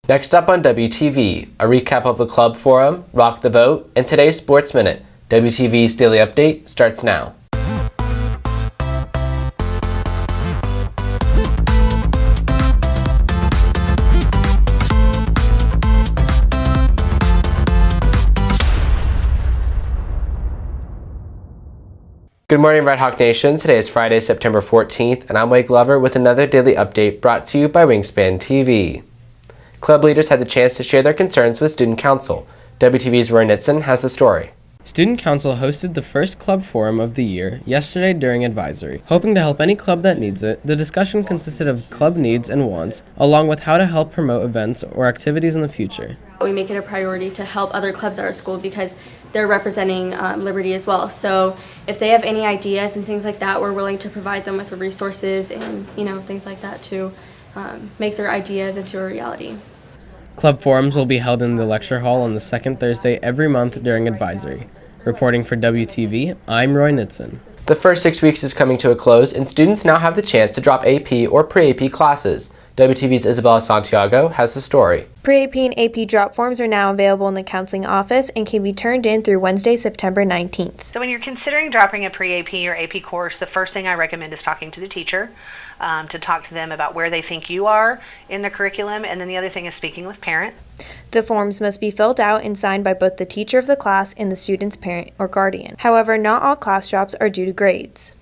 Next up on WTV, a recap of the club forum, Rock the Vote, and today's Sports Minute. WTV's Daily Update starts now. Good morning, Red Hawk Nation. Today is Friday, September 14th, and I'm Wade Glover with another daily update brought to you by Wingspan TV. Club leaders had the chance to share their concerns with Student Council. WTV's Roy Nitzen has the story. Student Council hosted the first club forum of the year yesterday during advisory. Hoping to help any club that needs it, the discussion consisted of club needs and wants, along with how to help promote events or activities in the future. We make it a priority to help other clubs at our school because they're representing Liberty as well. So if they have any ideas and things like that, we're willing to provide them with the resources and things like that to make their ideas into a reality. Club forums will be held in the lecture hall on the second Thursday every month during advisory. Reporting for WTV, I'm Roy Nitzen. The first 6 weeks is coming to a close, and students now have the chance to drop AP or pre-AP classes. WTV's Isabella Santiago has the story. Pre-AP and AP drop forms are now available in the counseling office and can be turned in through Wednesday, September 19th. So when you're considering dropping a pre-AP or AP course, the first thing I recommend is talking to the teacher, to talk to them about where they think you are in the curriculum, and then the other thing is speaking with parent. The forms must be filled out and signed by both the teacher of the class and the student's parent or guardian. However, not all class drops are due to grades.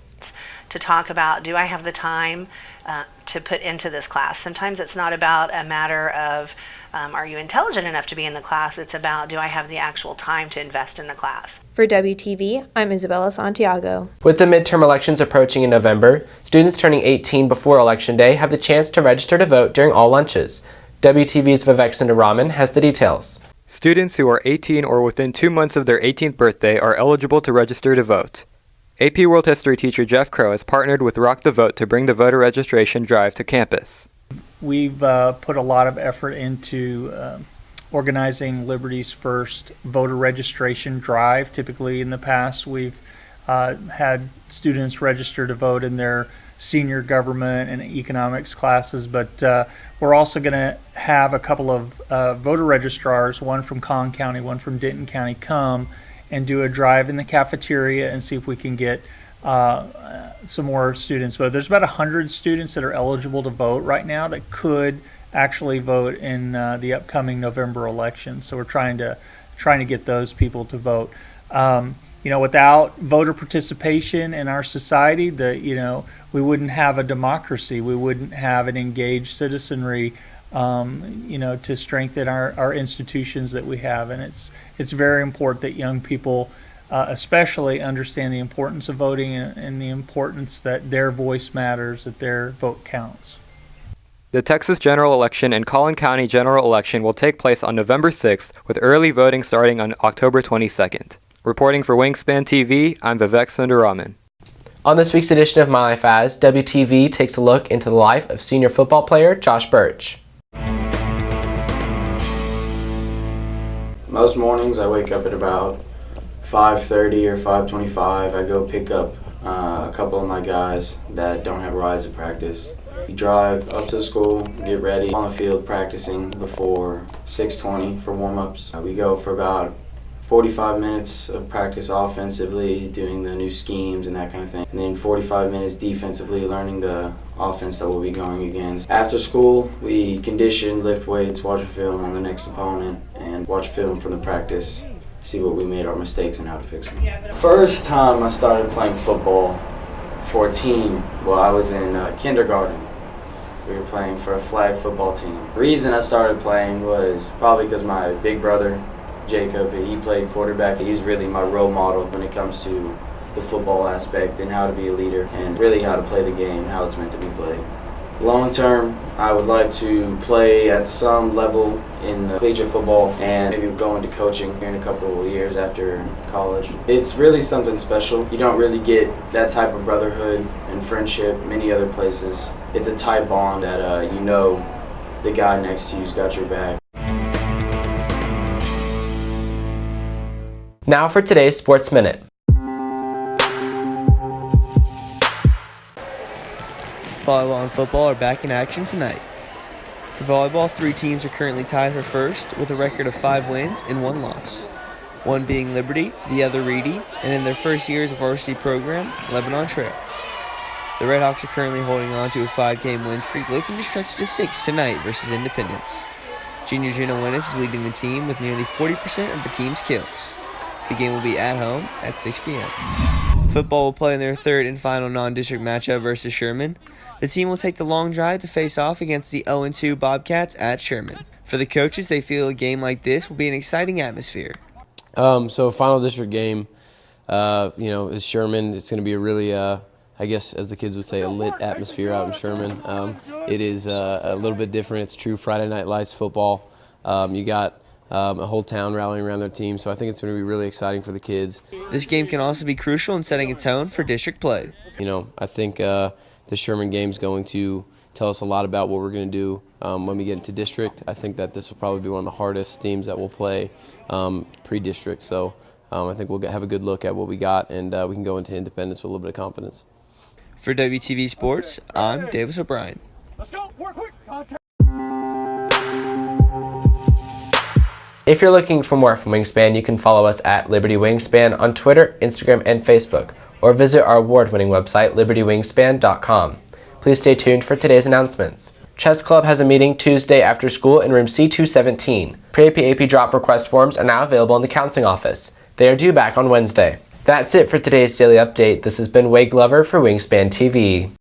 To talk about, do I have the time to put into this class? Sometimes it's not about a matter of are you intelligent enough to be in the class? It's about, do I have the actual time to invest in the class? For WTV, I'm Isabella Santiago. With the midterm elections approaching in November, students turning 18 before Election Day have the chance to register to vote during all lunches. WTV's Vivek Sundaraman has the details. Students who are 18 or within 2 months of their 18th birthday are eligible to register to vote. AP World History teacher Jeff Crow has partnered with Rock the Vote to bring the voter registration drive to campus. We've put a lot of effort into organizing Liberty's first voter registration drive. Typically in the past we've had students register to vote in their senior government and economics classes, but we're also going to have a couple of voter registrars, one from Collin County, one from Denton County, come and do a drive in the cafeteria and see if we can get some more students. But there's about 100 students that are eligible to vote right now that could actually vote in the upcoming November election. So we're trying to get those people to vote. Without voter participation in our society, we wouldn't have a democracy. We wouldn't have an engaged citizenry. To strengthen our institutions that we have, and it's very important that young people especially understand the importance of voting and the importance that their voice matters, that their vote counts. The Texas general election and Collin County general election will take place on November 6th, with early voting starting on October 22nd. Reporting for Wingspan TV, I'm Vivek Sundaraman. On this week's edition of My Life As, WTV takes a look into the life of senior football player Josh Birch. Most mornings I wake up at about 5:30 or 5:25. I go pick up a couple of my guys that don't have rides at practice. We drive up to school, get ready, on the field practicing before 6:20 for warm-ups. We go for about 45 minutes of practice offensively, doing the new schemes and that kind of thing. And then 45 minutes defensively, learning the offense that we'll be going against. After school, we condition, lift weights, watch a film on the next opponent, and watch film from the practice, see what we made our mistakes and how to fix them. First time I started playing football for a team, I was in kindergarten. We were playing for a flag football team. The reason I started playing was probably because my big brother, Jacob, he played quarterback. He's really my role model when it comes to the football aspect and how to be a leader and really how to play the game, how it's meant to be played. Long term, I would like to play at some level in collegiate football and maybe go into coaching in a couple of years after college. It's really something special. You don't really get that type of brotherhood and friendship many other places. It's a tight bond that the guy next to you's got your back. Now for today's Sports Minute. Volleyball and football are back in action tonight. For volleyball, 3 teams are currently tied for first with a record of 5 wins and 1 loss. One being Liberty, the other Reedy, and in their first year as a varsity program, Lebanon Trail. The Redhawks are currently holding on to a 5-game win streak, looking to stretch to 6 tonight versus Independence. Junior Jenna Winnis is leading the team with nearly 40% of the team's kills. The game will be at home at 6 p.m. Football will play in their third and final non-district matchup versus Sherman. The team will take the long drive to face off against the 0-2 Bobcats at Sherman. For the coaches, they feel a game like this will be an exciting atmosphere. So final district game, is Sherman. It's going to be a really, I guess, as the kids would say, a lit atmosphere out in Sherman. It is a little bit different. It's true Friday Night Lights football. You got a whole town rallying around their team, so I think it's going to be really exciting for the kids. This game can also be crucial in setting a tone for district play. I think the Sherman game is going to tell us a lot about what we're going to do when we get into district. I think that this will probably be one of the hardest teams that we'll play pre-district, so I think we'll have a good look at what we got, and we can go into Independence with a little bit of confidence. For WTV Sports, I'm Davis O'Brien. Let's go. Work quick. If you're looking for more from Wingspan, you can follow us at Liberty Wingspan on Twitter, Instagram, and Facebook, or visit our award-winning website, libertywingspan.com. Please stay tuned for today's announcements. Chess Club has a meeting Tuesday after school in room C217. Pre-AP AP drop request forms are now available in the counseling office. They are due back on Wednesday. That's it for today's Daily Update. This has been Wade Glover for Wingspan TV.